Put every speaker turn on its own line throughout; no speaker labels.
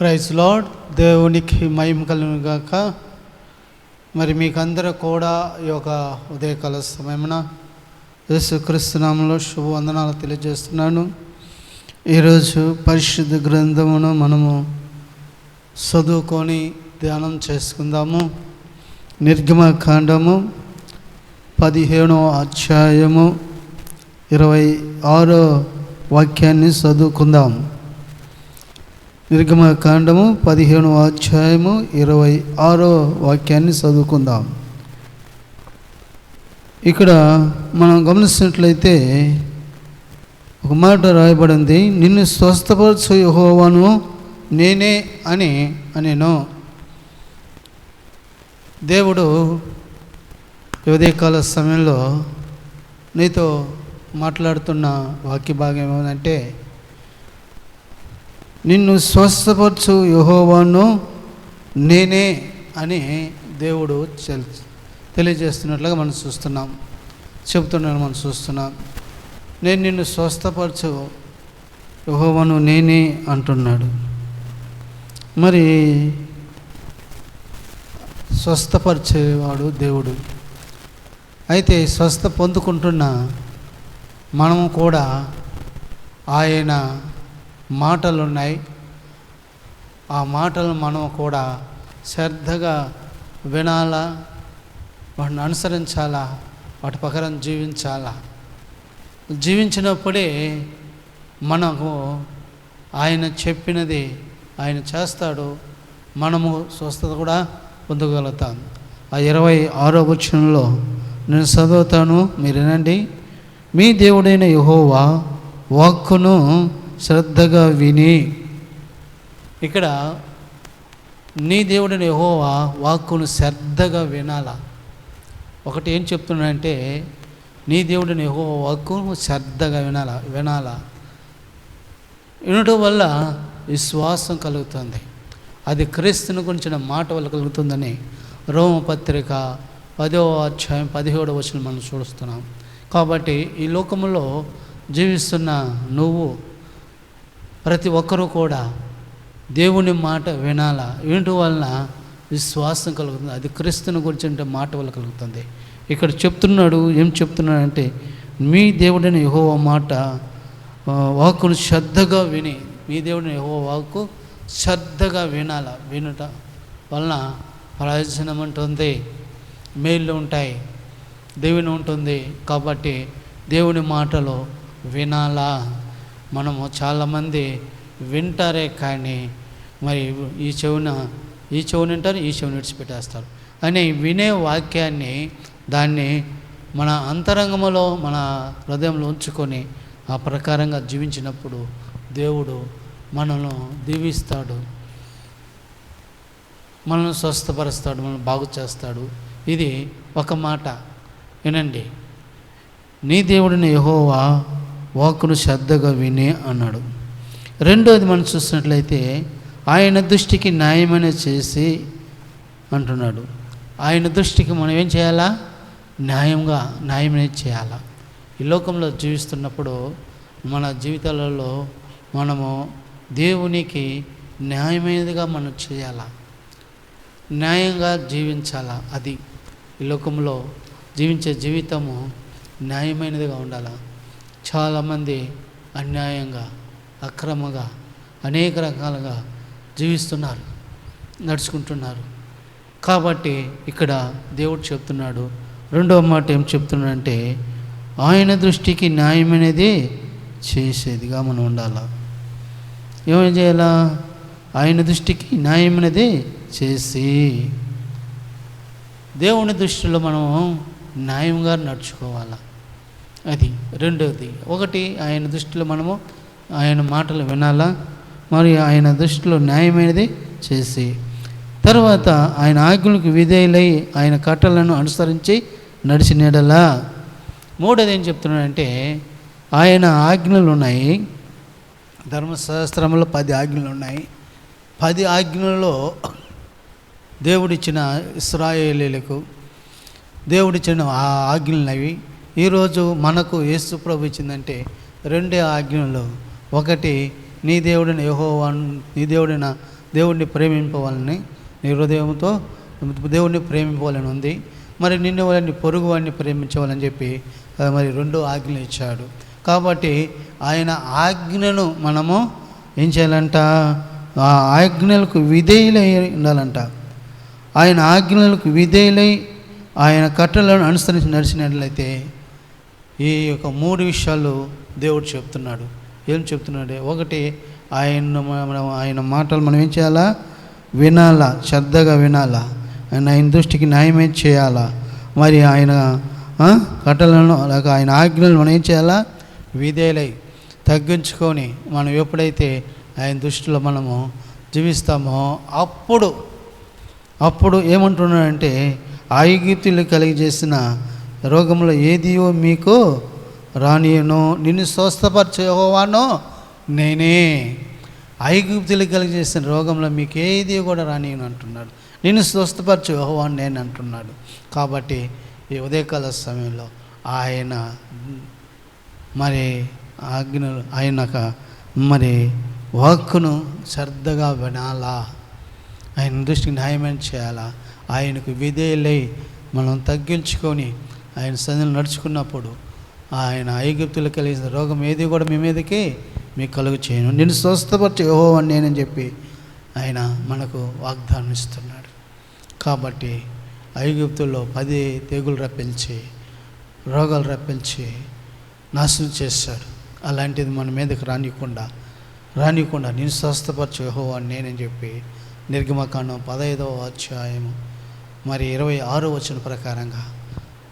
Praise lord. దేవునికి మహిమ కలుగును గాక. మరి మీకందరూ కూడా ఈ యొక్క ఉదయకాల సమయమున యేసుక్రీస్తు నామములో శుభవందనాలు తెలియజేస్తున్నాను. ఈరోజు పరిశుద్ధ గ్రంథమును మనము చదువుకొని ధ్యానం చేసుకుందాము. నిర్గమకాండము 15వ అధ్యాయము 26వ వాక్యాన్ని చదువుకుందాం. నిర్గమకాండము 15వ అధ్యాయము 26వ వాక్యాన్ని చదువుకుందాం. ఇక్కడ మనం గమనించినట్లయితే ఒక మాట రాయబడింది, నిన్ను స్వస్థపరచు యెహోవాను నేనే అనేను. దేవుడు ఉదయకాల సమయంలో నీతో మాట్లాడుతున్న వాక్య భాగం ఏమంటే, నిన్ను స్వస్థపరచు యెహోవాను నేనే అని దేవుడు తెలియజేస్తున్నట్లుగా మనం చూస్తున్నాం. నేను నిన్ను స్వస్థపరచు యెహోవాను నేనే అంటున్నాడు. మరి స్వస్థపరిచేవాడు దేవుడు. అయితే స్వస్థ పొందుకుంటున్న మనము కూడా ఆయన మాటలు ఉన్నాయి. ఆ మాటలు మనం కూడా శ్రద్ధగా వినాలా, వాటిని అనుసరించాలా, వాటి ప్రకారం జీవించాలా. జీవించినప్పుడే మనకు ఆయన చెప్పినది ఆయన చేస్తాడు, మనము స్వస్థత కూడా పొందగలుగుతాం. ఆ 26వ వచనంలో నేను చదువుతాను, మీరు వినండి. మీ దేవుడైన యెహోవా వాక్కును శ్రద్ధగా విని. ఇక్కడ నీ దేవుడైన యెహోవా వాక్కును శ్రద్ధగా వినాలా. ఒకటి ఏం చెప్తున్నాడంటే, నీ దేవుడైన యెహోవా వాక్కును శ్రద్ధగా వినాలా. వినటం వల్ల విశ్వాసం కలుగుతుంది. అది క్రీస్తుని గురించిన మాట వల్ల కలుగుతుందని రోమపత్రిక 10వ అధ్యాయం 17వ వచనం మనం చూస్తున్నాం. కాబట్టి ఈ లోకంలో జీవిస్తున్న నువ్వు, ప్రతి ఒక్కరూ కూడా దేవుని మాట వినాలా. వినటం వలన విశ్వాసం కలుగుతుంది. అది క్రీస్తుని గురించి మాట వల్ల కలుగుతుంది. ఇక్కడ ఏం చెప్తున్నాడంటే, మీ దేవుడైన యెహోవా మాట వాక్కును శ్రద్ధగా విని. మీ దేవుడైన యెహోవా వాక్కు శ్రద్ధగా వినాలా. వినట వలన ప్రయోజనం ఉంటుంది, మేళ్ళు ఉంటాయి, దేవుని ఉంటుంది. కాబట్టి దేవుని మాటలు వినాలా. మనము చాలామంది వింటారే కానీ మరి ఈ చెవుని వింటారు, ఈ చెవిని విడిచిపెట్టేస్తారు. అని వినే వాక్యాన్ని, దాన్ని మన అంతరంగంలో, మన హృదయంలో ఉంచుకొని ఆ ప్రకారంగా జీవించినప్పుడు దేవుడు మనల్ని దీవిస్తాడు, మనల్ని స్వస్థపరుస్తాడు, మనల్ని బాగు చేస్తాడు. ఇది ఒక మాట వినండి. నీ దేవుడిని యెహోవా వాక్కును శ్రద్ధగా విని అన్నాడు. రెండోది మనం చూసినట్లయితే, ఆయన దృష్టికి న్యాయమనే అంటున్నాడు. ఆయన దృష్టికి మనం ఏం చేయాలా? న్యాయమనే చేయాలా. ఈ లోకంలో జీవిస్తున్నప్పుడు మన జీవితాలలో మనము దేవునికి న్యాయమైనదిగా మనం చేయాలా, న్యాయంగా జీవించాలా. అది ఈ లోకంలో జీవించే జీవితము న్యాయమైనదిగా ఉండాలి. చాలామంది అన్యాయంగా, అక్రమంగా, అనేక రకాలుగా జీవిస్తున్నారు, నడుచుకుంటున్నారు. కాబట్టి ఇక్కడ దేవుడు చెప్తున్నాడు, రెండవ మాట ఏం చెప్తున్నాడంటే, ఆయన దృష్టికి న్యాయమైనది చేసేదిగా మనం ఉండాలా. ఏమేం చేయాలా? ఆయన దృష్టికి న్యాయమైనది చేసి. దేవుని దృష్టిలో మనం న్యాయంగా నడుచుకోవాలా. అది రెండవది. ఒకటి, ఆయన దృష్టిలో మనము ఆయన మాటలు వినాలా, మరి ఆయన దృష్టిలో న్యాయమైనది చేసి. తర్వాత ఆయన ఆజ్ఞలకు విధేయులై ఆయన కట్టలను అనుసరించి నడిచినడలా. మూడోది ఏం చెప్తున్నాడంటే, ఆయన ఆజ్ఞలు ఉన్నాయి. ధర్మశాస్త్రంలో 10 ఆజ్ఞలు ఉన్నాయి. 10 ఆజ్ఞలలో దేవుడిచ్చిన ఇశ్రాయేలీయులకు దేవుడిచ్చిన ఆ ఆజ్ఞలు అవి. ఈరోజు మనకు యేసు ప్రభు ఇచ్చిందంటే 2 ఆజ్ఞలు. ఒకటి, నీ దేవుడైన యెహోవాను, నీ దేవుడైన దేవుణ్ణి ప్రేమింపవాలని, నీ హృదయంతో దేవుణ్ణి ప్రేమింపవాలని ఉంది. మరి నిన్ను వాళ్ళని పొరుగు వాడిని ప్రేమించవాలని చెప్పి మరి 2 ఆజ్ఞలు ఇచ్చాడు. కాబట్టి ఆయన ఆజ్ఞను మనము ఏం చేయాలంట? ఆ ఆజ్ఞలకు విధేయులై ఉండాలంట. ఆయన ఆజ్ఞలకు విధేయులై ఆయన కట్టలను అనుసరించి నడిచినట్లయితే ఈ యొక్క 3 విషయాలు దేవుడు చెప్తున్నాడు. ఏం చెప్తున్నాడు? ఒకటి, ఆయన మాటలు మనం ఏం చేయాలా? వినాలా, శ్రద్ధగా వినాలా. ఆయన దృష్టికి న్యాయమే చేయాలా. మరి ఆయన కట్టలను లేక ఆయన ఆజ్ఞలను మనం ఏం చేయాలా? విధేయులై తగ్గించుకొని మనం ఎప్పుడైతే ఆయన దృష్టిలో మనము జీవిస్తామో అప్పుడు ఏమంటున్నాడంటే, ఐగుప్తీయులు కలిగజేసిన రోగంలో ఏదియో మీకు రానియను, నిన్ను స్వస్థపరిచే యెహోవాను నేనే. ఐగుప్తీయులు కలిగజేసిన రోగంలో మీకు ఏది కూడా రానియను అంటున్నాడు. నిన్ను స్వస్థపరిచే యెహోవాను నేను అంటున్నాడు. కాబట్టి ఈ ఉదయకాల సమయంలో ఆయన మరి ఆజ్ఞలు, ఆయన మరి వాక్కును శ్రద్ధగా వినాలా, ఆయన దృష్టికి న్యాయమైన చేయాలా. ఆయనకు విధేయులై మనం తగ్గించుకొని ఆయన సన్నిధిలో నడుచుకున్నప్పుడు ఆయన ఐగుప్తులు కలిగిన రోగం ఏది కూడా మీ మీదకి మీకు కలుగు చేయను, నేను స్వస్థపరిచే యెహోవాను నేనని చెప్పి ఆయన మనకు వాగ్దానం ఇస్తున్నాడు. కాబట్టి ఐగుప్తుల్లో 10 తెగులు రప్పించి, రోగాలు రప్పించి నాశనం చేశాడు. అలాంటిది మన మీదకి రానికుండా నేను స్వస్థపరిచే యెహోవాను నేనని చెప్పి నిర్గమకాండం 15వ అధ్యాయము మరి 26వ వచనం ప్రకారంగా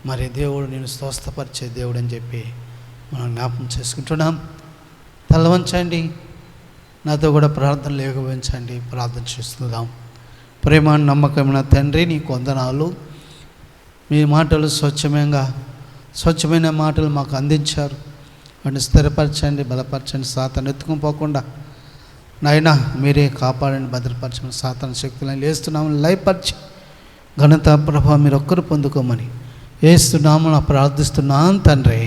మరి దేవుడు నేను స్వస్థపరిచే దేవుడు అని చెప్పి మనం జ్ఞాపకం చేసుకుంటున్నాం. తలవంచండి, నాతో కూడా ప్రార్థనలు ఏకీభవించండి. ప్రార్థన చేస్తున్నాం. ప్రేమ నమ్మకమైన తండ్రి, నీకు వందనాలు. మీ మాటలు స్వచ్ఛమైన మాటలు మాకు అందించారు. వాటిని స్థిరపరచండి, బలపరచండి. సాతాను ఎత్తుకుపోకుండా నాయనా మీరే కాపాడండి, భద్రపరచమని సాతాను శక్తులను లేస్తున్నామని లయపరిచి ఘనత ప్రభావం మీరు ఒక్కరు పొందుకోమని యేసు నామమున ప్రార్థిస్తున్నాను తండ్రి.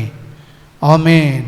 ఆమేన్.